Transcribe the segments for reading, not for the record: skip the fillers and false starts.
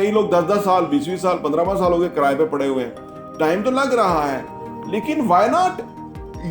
कई लोग 10-10 साल, 20-20 साल, 15 साल हो गए किराए पे पड़े हुए हैं। टाइम तो लग रहा है, लेकिन why not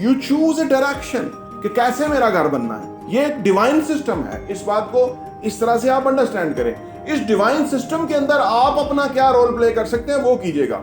you choose a direction कि कैसे मेरा घर बनना है। ये एक डिवाइन सिस्टम है, इस बात को इस तरह से आप अंडरस्टैंड करें। इस डिवाइन सिस्टम के अंदर आप अपना क्या रोल प्ले कर सकते हैं वो कीजिएगा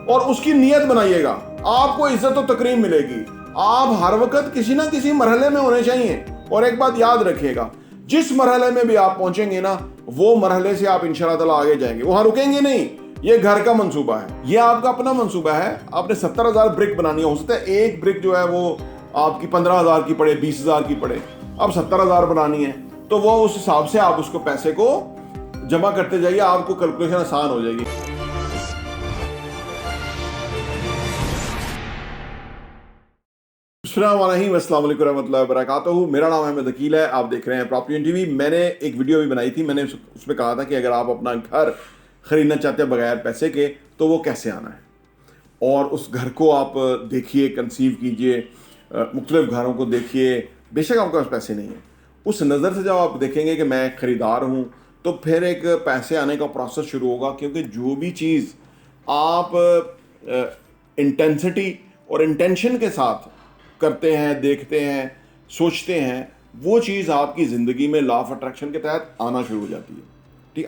और उसकी नीयत बनाइएगा, आपको इज्जत और तकरीम मिलेगी। आप हर वक्त किसी ना किसी मरहले में होने चाहिए। और एक बात याद रखिएगा, जिस मरहले में भी आप पहुंचेंगे ना, वो मरहले से आप इंशाअल्लाह ताला आगे जाएंगे, वहां रुकेंगे नहीं। ये घर का मंसूबा है, ये आपका अपना मंसूबा है। आपने 70,000 ब्रिक बनानी है, हो सकता है एक ब्रिक जो है वो आपकी 15,000 की पड़े, 20,000 की पड़े। अब 70,000 बनानी है तो वो उस हिसाब से आप उसको पैसे को जमा करते जाइए, आपको कैलकुलेशन आसान हो जाएगी। अस्सलाम वालेकुम रहमतुल्लाहि व बरकातहू। मेरा नाम अहमद अकील है, आप देख रहे हैं प्रॉपर्टी टीवी। मैंने एक वीडियो भी बनाई थी, मैंने उसमें कहा था कि अगर आप अपना घर खरीदना चाहते हैं बगैर पैसे के तो वो कैसे आना है, और उस घर को आप देखिए, कंसीव कीजिए, मुख्तलिफ घरों को देखिए। बेशक आपके पास पैसे नहीं है, उस नज़र से जब आप देखेंगे कि मैं ख़रीदार हूँ, तो फिर एक पैसे आने का प्रोसेस शुरू होगा। क्योंकि जो भी चीज़ आप इंटेंसिटी और इंटेंशन के साथ करते हैं, देखते हैं, सोचते हैं, वो चीज़ आपकी ज़िंदगी में लॉ ऑफ अट्रैक्शन के तहत आना शुरू हो जाती है। ठीक,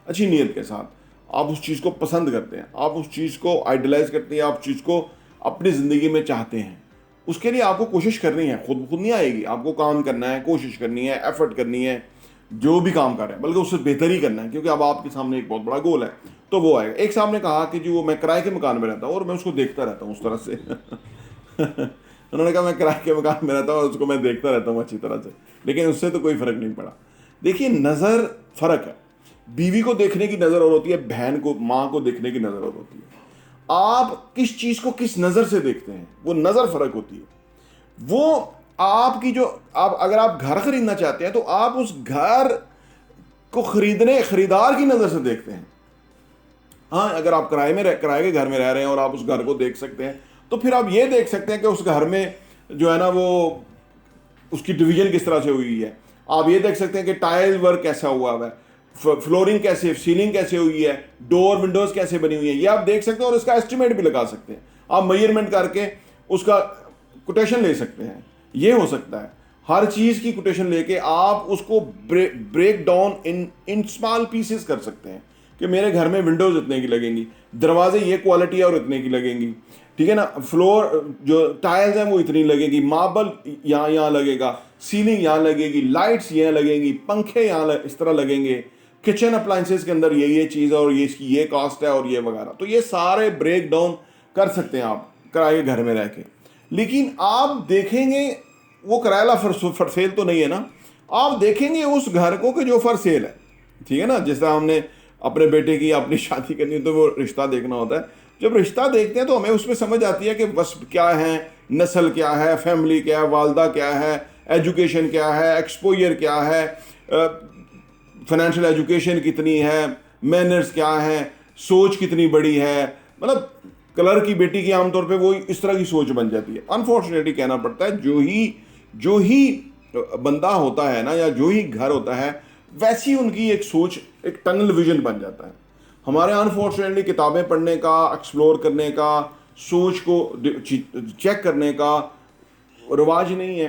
अच्छी नीयत के साथ आप उस चीज़ को पसंद करते हैं, आप उस चीज़ को आइडलाइज करते हैं, आप चीज़ को अपनी ज़िंदगी में चाहते हैं। उसके लिए आपको कोशिश करनी है, खुद नहीं आएगी, आपको काम करना है, कोशिश करनी है, एफर्ट करनी है, जो भी काम कर रहे हैं बल्कि उससे बेहतर ही करना है। क्योंकि अब आपके सामने एक बहुत बड़ा गोल है, तो वो आएगा। एक साहब ने कहा कि जो मैं किराए के मकान में रहता हूँ और मैं उसको देखता रहता हूँ उस तरह से उन्होंने कहा मैं किराए के मकान में रहता हूँ और उसको मैं देखता रहता हूँ अच्छी तरह से, लेकिन उससे तो कोई फ़र्क नहीं पड़ा। देखिए, नज़र फ़र्क है। बीवी को देखने की नज़र और होती है, बहन को, माँ को देखने की नज़र और होती है। आप किस चीज़ को किस नज़र से देखते हैं, वो नज़र फ़र्क होती है। वो आपकी जो अगर आप घर खरीदना चाहते हैं तो आप उस घर को खरीदार की नज़र से देखते हैं। हाँ, अगर आप किराए के घर में रह रहे हैं और आप उस घर को देख सकते हैं, तो फिर आप ये देख सकते हैं कि उस घर में जो है ना, वो उसकी डिवीजन किस तरह से हुई है। आप ये देख सकते हैं कि टाइल वर्क कैसा हुआ है, फ्लोरिंग कैसे, सीलिंग कैसे हुई है, डोर विंडोज कैसे बनी हुई है, ये आप देख सकते हैं और इसका एस्टिमेट भी लगा सकते हैं। आप मेजरमेंट करके उसका कोटेशन ले सकते हैं। ये हो सकता है हर चीज़ की कोटेशन लेके आप उसको break down in small pieces कर सकते हैं कि मेरे घर में विंडोज इतने की लगेंगी, दरवाजे ये क्वालिटी है और इतने की लगेंगी, ठीक है ना, फ्लोर जो टाइल्स हैं वो इतनी लगेगी, मार्बल यहाँ लगेगा, सीलिंग यहाँ लगेगी, लाइट्स यहाँ लगेंगी, पंखे यहाँ इस तरह लगेंगे, किचन अप्लाइंसेस के अंदर ये चीज़ है और ये इसकी ये कॉस्ट है और ये वगैरह। तो ये सारे ब्रेक डाउन कर सकते हैं आप किराए के घर में रह के। लेकिन आप देखेंगे वो किराया फॉर सेल तो नहीं है ना, आप देखेंगे उस घर को कि जो फॉर सेल है। ठीक है ना, जिस तरह हमने अपने बेटे की अपनी शादी करनी है तो वो रिश्ता देखना होता है। जब रिश्ता देखते हैं तो हमें उसमें समझ आती है कि बस क्या है, नस्ल क्या है, फैमिली क्या है, वालदा क्या है, एजुकेशन क्या है, एक्सपोजर क्या है, फाइनेंशियल एजुकेशन कितनी है, मैनर्स क्या है, सोच कितनी बड़ी है। मतलब कलर की बेटी की आमतौर पे वो इस तरह की सोच बन जाती है। अनफॉर्चुनेटली कहना पड़ता है, जो ही बंदा होता है ना, या जो ही घर होता है, वैसी उनकी एक सोच, एक टनल विजन बन जाता है। हमारे अनफॉर्चुनेटली किताबें पढ़ने का, एक्सप्लोर करने का, सोच को चेक करने का रिवाज नहीं है।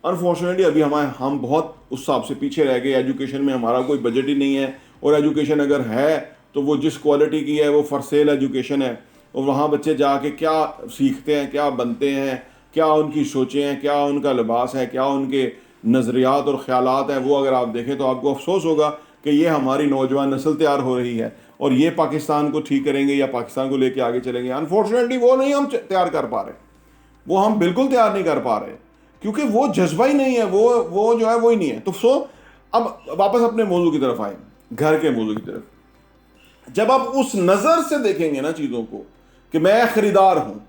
अनफॉर्चुनेटली अभी हम बहुत उस हिसाब से पीछे रह गए। एजुकेशन में हमारा कोई बजट ही नहीं है, और एजुकेशन अगर है तो वो जिस क्वालिटी की है वो फॉर सेल एजुकेशन है। और वहाँ बच्चे जाके क्या सीखते हैं, क्या बनते हैं, क्या उनकी सोचें हैं, क्या उनका लिबास है, क्या उनके नज़रियात और ख़यालात हैं, वो अगर आप देखें तो आपको अफसोस होगा कि ये हमारी नौजवान नस्ल तैयार हो रही है और ये पाकिस्तान को ठीक करेंगे या पाकिस्तान को लेके आगे चलेंगे। अनफॉर्चुनेटली वो नहीं हम तैयार कर पा रहे, वो हम बिल्कुल तैयार नहीं कर पा रहे, क्योंकि वो जज्बा ही नहीं है, वो जो है वो ही नहीं है। तो अब वापस अपने मौजू की तरफ आए, घर के मौजू की तरफ। जब आप उस नज़र से देखेंगे ना चीज़ों को कि मैं ख़रीदार हूँ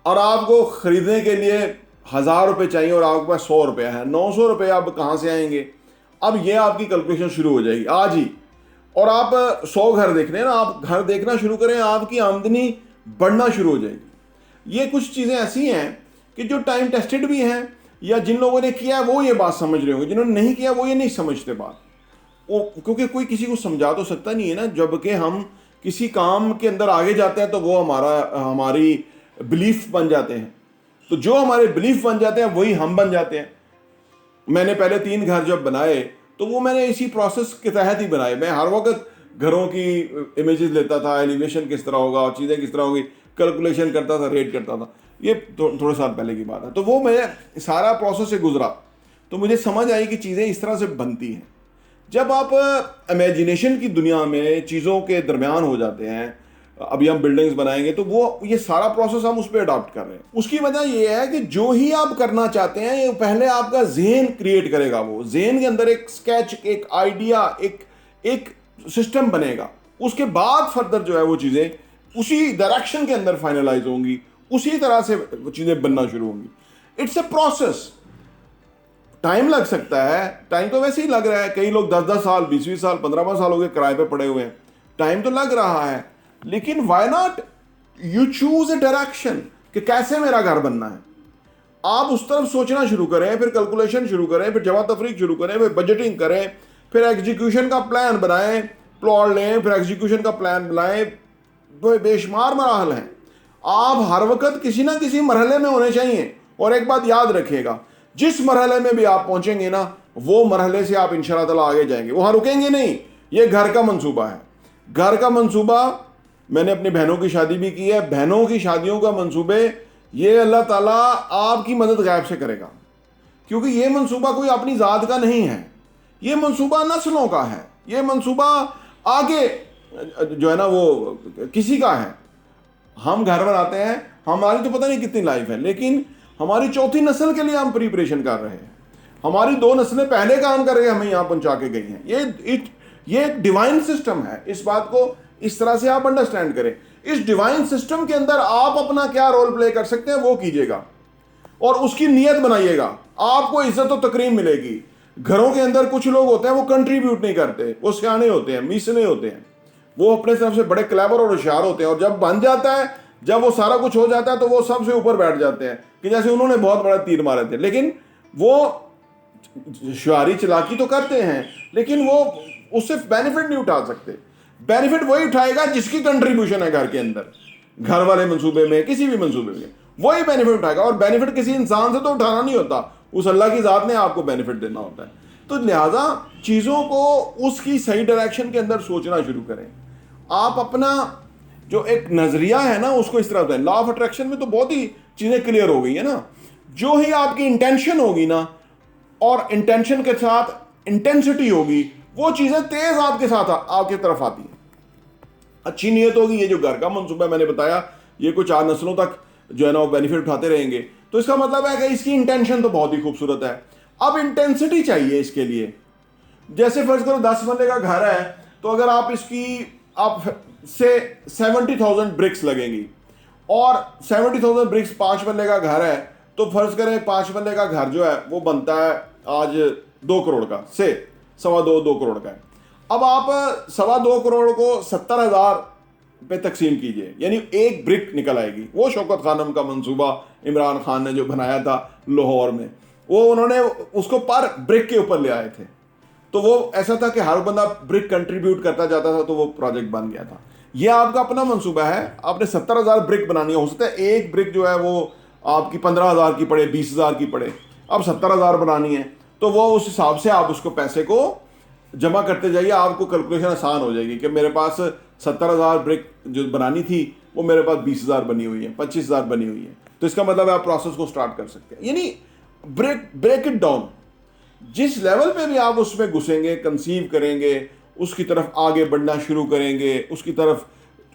और आपको ख़रीदने के लिए 1000 रुपये चाहिए और आपके पास 100 रुपया है, 900 रुपये आप कहाँ से आएंगे? अब ये आपकी कैलकुलेशन शुरू हो जाएगी आज ही। और आप 100 घर देख रहे हैं ना, आप घर देखना शुरू करें, आपकी आमदनी बढ़ना शुरू हो जाएगी। ये कुछ चीज़ें ऐसी हैं कि जो टाइम टेस्टेड भी हैं, या जिन लोगों ने किया है वो ये बात समझ रहे होंगे, जिन्होंने नहीं किया वो ये नहीं समझते बात। वो क्योंकि कोई किसी को समझा तो सकता नहीं है ना, जबकि हम किसी काम के अंदर आगे जाते हैं तो वो हमारी बिलीफ बन जाते हैं। तो जो हमारे बिलीफ बन जाते हैं वही हम बन जाते हैं। मैंने पहले 3 घर जब बनाए तो वो मैंने इसी प्रोसेस के तहत ही बनाए। मैं हर वक्त घरों की इमेजेस लेता था, एलिवेशन किस तरह होगा और चीज़ें किस तरह होगी, कैलकुलेशन करता था, रेट करता था। ये थोड़े साल पहले की बात है। तो वो मैं सारा प्रोसेस से गुजरा तो मुझे समझ आई कि चीज़ें इस तरह से बनती हैं। जब आप इमेजिनेशन की दुनिया में चीज़ों के दरमियान हो जाते हैं, अभी हम बिल्डिंग्स बनाएंगे तो वो ये सारा प्रोसेस हम उस पर अडॉप्ट कर रहे हैं। उसकी वजह ये है कि जो ही आप करना चाहते हैं ये पहले आपका ज़हन क्रिएट करेगा। वो ज़हन के अंदर एक स्केच, एक आइडिया, एक सिस्टम बनेगा। उसके बाद फर्दर जो है वो चीज़ें उसी डायरेक्शन के अंदर फाइनलाइज होंगी, उसी तरह से चीज़ें बनना शुरू होंगी। It's a process. टाइम लग सकता है, टाइम तो वैसे ही लग रहा है। कई लोग 10-10 साल, 20-20 साल, 15 साल हो गए किराए पे पड़े हुए हैं। टाइम तो लग रहा है, लेकिन why not you choose a direction कि कैसे मेरा घर बनना है। आप उस तरफ सोचना शुरू करें, फिर कैलकुलेशन शुरू करें, फिर जमा तफरीक शुरू करें, फिर बजटिंग करें, फिर एग्जीक्यूशन का प्लान बनाएं, प्लॉट लें, फिर एग्जीक्यूशन का प्लान बनाएं। तो बेशुमार मराहल हैं। आप हर वक्त किसी ना किसी मरहले में होने चाहिए। और एक बात याद रखिएगा, जिस मरहले में भी आप पहुंचेंगे ना, वो मरहले से आप इंशाअल्लाह ताला आगे जाएंगे, वहां रुकेंगे नहीं। ये घर का मंसूबा है। घर का मंसूबा मैंने अपनी बहनों की शादी भी की है। बहनों की शादियों का मंसूबे ये अल्लाह ताला आपकी मदद गायब से करेगा, क्योंकि ये मंसूबा कोई अपनी ज़ात का नहीं है। ये मंसूबा नस्लों का है। ये मंसूबा आगे जो है ना वो किसी का है। हम घर बनाते हैं, हमारी तो पता नहीं कितनी लाइफ है, लेकिन हमारी चौथी नस्ल के लिए हम प्रिपरेशन कर रहे हैं। हमारी 2 नस्लें पहले काम करके हमें यहाँ पहुंचा के गई हैं। ये एक डिवाइन सिस्टम है। इस बात को इस तरह से आप अंडरस्टैंड करें। इस डिवाइन सिस्टम के अंदर आप अपना क्या रोल प्ले कर सकते हैं वो कीजिएगा और उसकी नीयत बनाइएगा। आपको इज्जत और तकरीम मिलेगी। घरों के अंदर कुछ लोग होते हैं वो कंट्रीब्यूट नहीं करते, वो सियाने होते हैं, मीसने होते हैं, वो अपने तरफ से बड़े क्लेवर और होशियार होते हैं, और जब बन जाता है, जब वो सारा कुछ हो जाता है तो वो सबसे ऊपर बैठ जाते हैं कि जैसे उन्होंने बहुत बड़ा तीर मारे थे। लेकिन वो शुआरी चलाकी तो करते हैं, लेकिन वो उससे बेनिफिट नहीं उठा सकते। बेनिफिट वही उठाएगा जिसकी कंट्रीब्यूशन है घर के अंदर, घर वाले मंसूबे में, किसी भी मंसूबे में वही बेनिफिट उठाएगा। और बेनिफिट किसी इंसान से तो उठाना नहीं होता, उस अल्लाह की ज़ात ने आपको बेनिफिट देना होता है। तो लिहाजा चीज़ों को उसकी सही डायरेक्शन के अंदर सोचना शुरू करें। आप अपना जो एक नज़रिया है ना उसको इस तरह से, लॉ ऑफ अट्रैक्शन में तो बहुत ही चीज़ें क्लियर हो गई है ना। जो ही आपकी इंटेंशन होगी ना, और इंटेंशन के साथ इंटेंसिटी होगी, वो चीज़ें तेज आपके साथ आपके तरफ आती हैं। अच्छी नीयत होगी। ये जो घर का मंसूबा मैंने बताया, ये कुछ 4 नस्लों तक जो है ना वो बेनिफिट उठाते रहेंगे, तो इसका मतलब है कि इसकी इंटेंशन तो बहुत ही खूबसूरत है। अब इंटेंसिटी चाहिए इसके लिए। जैसे फर्ज करो 10 मरले का घर है, तो अगर आप इसकी आप से 70,000 ब्रिक्स लगेंगी, और 70,000 ब्रिक्स 5 मरले का घर है, तो फर्ज करें 5 मरले का घर जो है वो बनता है आज 2 करोड़ का, से 2.25 करोड़ का है। अब आप 2.25 करोड़ को 70,000 पे तकसीम कीजिए, यानी एक ब्रिक निकल आएगी। वो शौकत खानम का मंसूबा इमरान खान ने जो बनाया था लाहौर में, वो उन्होंने उसको पर ब्रिक के ऊपर ले आए थे। तो वो ऐसा था कि हर बंदा ब्रिक कंट्रीब्यूट करता जाता था, तो वो प्रोजेक्ट बन गया था। ये आपका अपना मंसूबा है। आपने 70,000 ब्रिक बनानी है। हो सकता है एक ब्रिक जो है वो आपकी 15,000 की पड़े, 20,000 की पड़े। अब 70,000 बनानी है, तो वो उस हिसाब से आप उसको पैसे को जमा करते जाइए। आपको कैलकुलेशन आसान हो जाएगी कि मेरे पास 70,000 ब्रिक जो बनानी थी वो मेरे पास 20,000 बनी हुई है, 25,000 बनी हुई है। तो इसका मतलब आप प्रोसेस को स्टार्ट कर सकते हैं। यानी ब्रेक इट डाउन। जिस लेवल पे भी आप उसमें घुसेंगे, कंसीव करेंगे, उसकी तरफ आगे बढ़ना शुरू करेंगे, उसकी तरफ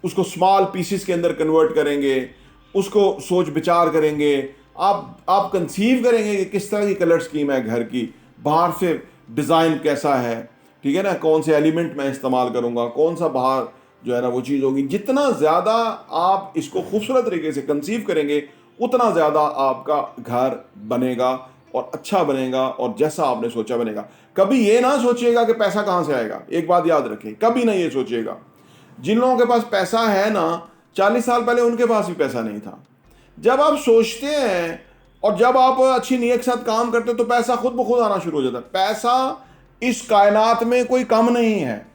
उसको स्मॉल पीसेस के अंदर कन्वर्ट करेंगे, उसको सोच विचार करेंगे, आप कंसीव करेंगे कि किस तरह की कलर स्कीम है घर की, बाहर से डिज़ाइन कैसा है, ठीक है ना, कौन से एलिमेंट मैं इस्तेमाल करूँगा, कौन सा बाहर जो है ना वो चीज़ होगी। जितना ज़्यादा आप इसको खूबसूरत तरीके से कंसीव करेंगे, उतना ज़्यादा आपका घर बनेगा और अच्छा बनेगा और जैसा आपने सोचा बनेगा। कभी ये ना सोचिएगा कि पैसा कहाँ से आएगा। एक बात याद रखें, कभी ना ये सोचिएगा। जिन लोगों के पास पैसा है ना, 40 साल पहले उनके पास भी पैसा नहीं था। जब आप सोचते हैं और जब आप अच्छी नीयत के साथ काम करते हैं तो पैसा खुद ब खुद आना शुरू हो जाता है। पैसा इस कायनात में कोई कम नहीं है,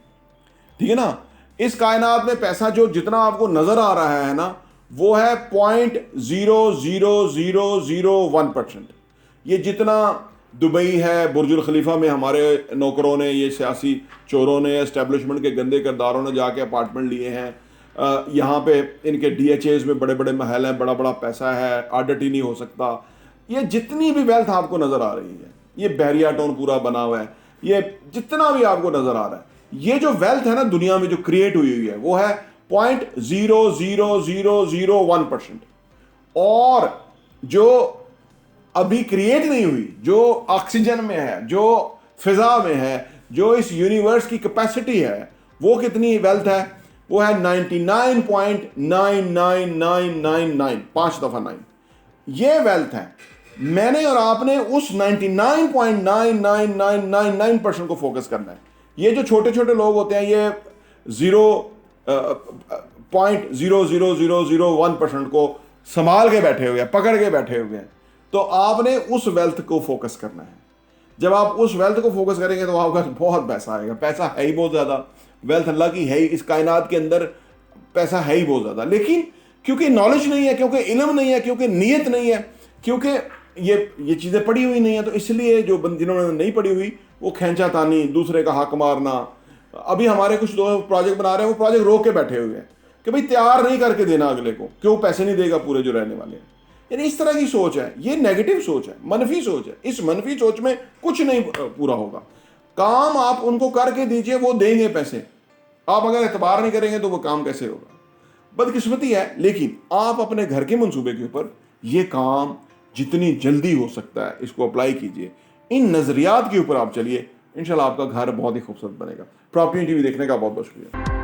ठीक है ना। इस कायनात में पैसा जो जितना आपको नजर आ रहा है ना, वो है 0.00001%। ये जितना दुबई है, बुर्जुल खलीफा में हमारे नौकरों ने, ये सियासी चोरों ने, एस्टेब्लिशमेंट के गंदे किरदारों ने जाके अपार्टमेंट लिए हैं, यहाँ पे इनके DHAs में बड़े बड़े महल हैं, बड़ा बड़ा पैसा है, ऑडिट ही नहीं हो सकता। ये जितनी भी वेल्थ आपको नजर आ रही है, ये बैरिया टाउन पूरा बना हुआ है, ये जितना भी आपको नजर आ रहा है, ये जो वेल्थ है ना दुनिया में जो क्रिएट हुई है वो है 0.00001%। और जो अभी क्रिएट नहीं हुई, जो ऑक्सीजन में है, जो फिजा में है, जो इस यूनिवर्स की कैपेसिटी है, वो कितनी वेल्थ है? वो है 99.99999, 5 दफा 9। ये वेल्थ है। मैंने और आपने उस 99.99999% को फोकस करना है। ये जो छोटे छोटे लोग होते हैं, ये 0.00001% को संभाल के बैठे हुए हैं, पकड़ के बैठे हुए हैं। तो आपने उस वेल्थ को फोकस करना है। जब आप उस वेल्थ को फोकस करेंगे तो आपका बहुत पैसा आएगा। पैसा है ही बहुत ज्यादा, वेल्थ अल्लाह की है ही, इस कायनात के अंदर पैसा है ही बहुत ज्यादा। लेकिन क्योंकि नॉलेज नहीं है, क्योंकि इल्म नहीं है, क्योंकि नीयत नहीं है, क्योंकि ये चीजें पड़ी हुई नहीं है, तो इसलिए जो जिन्होंने नहीं पड़ी हुई वो खींचातानी, दूसरे का हक मारना। अभी हमारे कुछ लोग प्रोजेक्ट बना रहे हैं, वो प्रोजेक्ट रोक के बैठे हुए हैं कि भाई तैयार नहीं करके देना अगले को, क्यों पैसे नहीं देगा पूरे जो रहने वाले हैं। यानी इस तरह की सोच है, ये नेगेटिव सोच है, मनफी सोच है। इस मनफी सोच में कुछ नहीं पूरा होगा। काम आप उनको करके दीजिए, वो देंगे पैसे। आप अगर एतबार नहीं करेंगे तो वो काम कैसे होगा? बदकिस्मती है। लेकिन आप अपने घर के मंसूबे के ऊपर ये काम जितनी जल्दी हो सकता है इसको अप्लाई कीजिए। इन नजरियात के ऊपर आप चलिए, इंशाल्लाह आपका घर बहुत ही खूबसूरत बनेगा। प्रॉपर्टी टीवी देखने का बहुत बहुत शुक्रिया।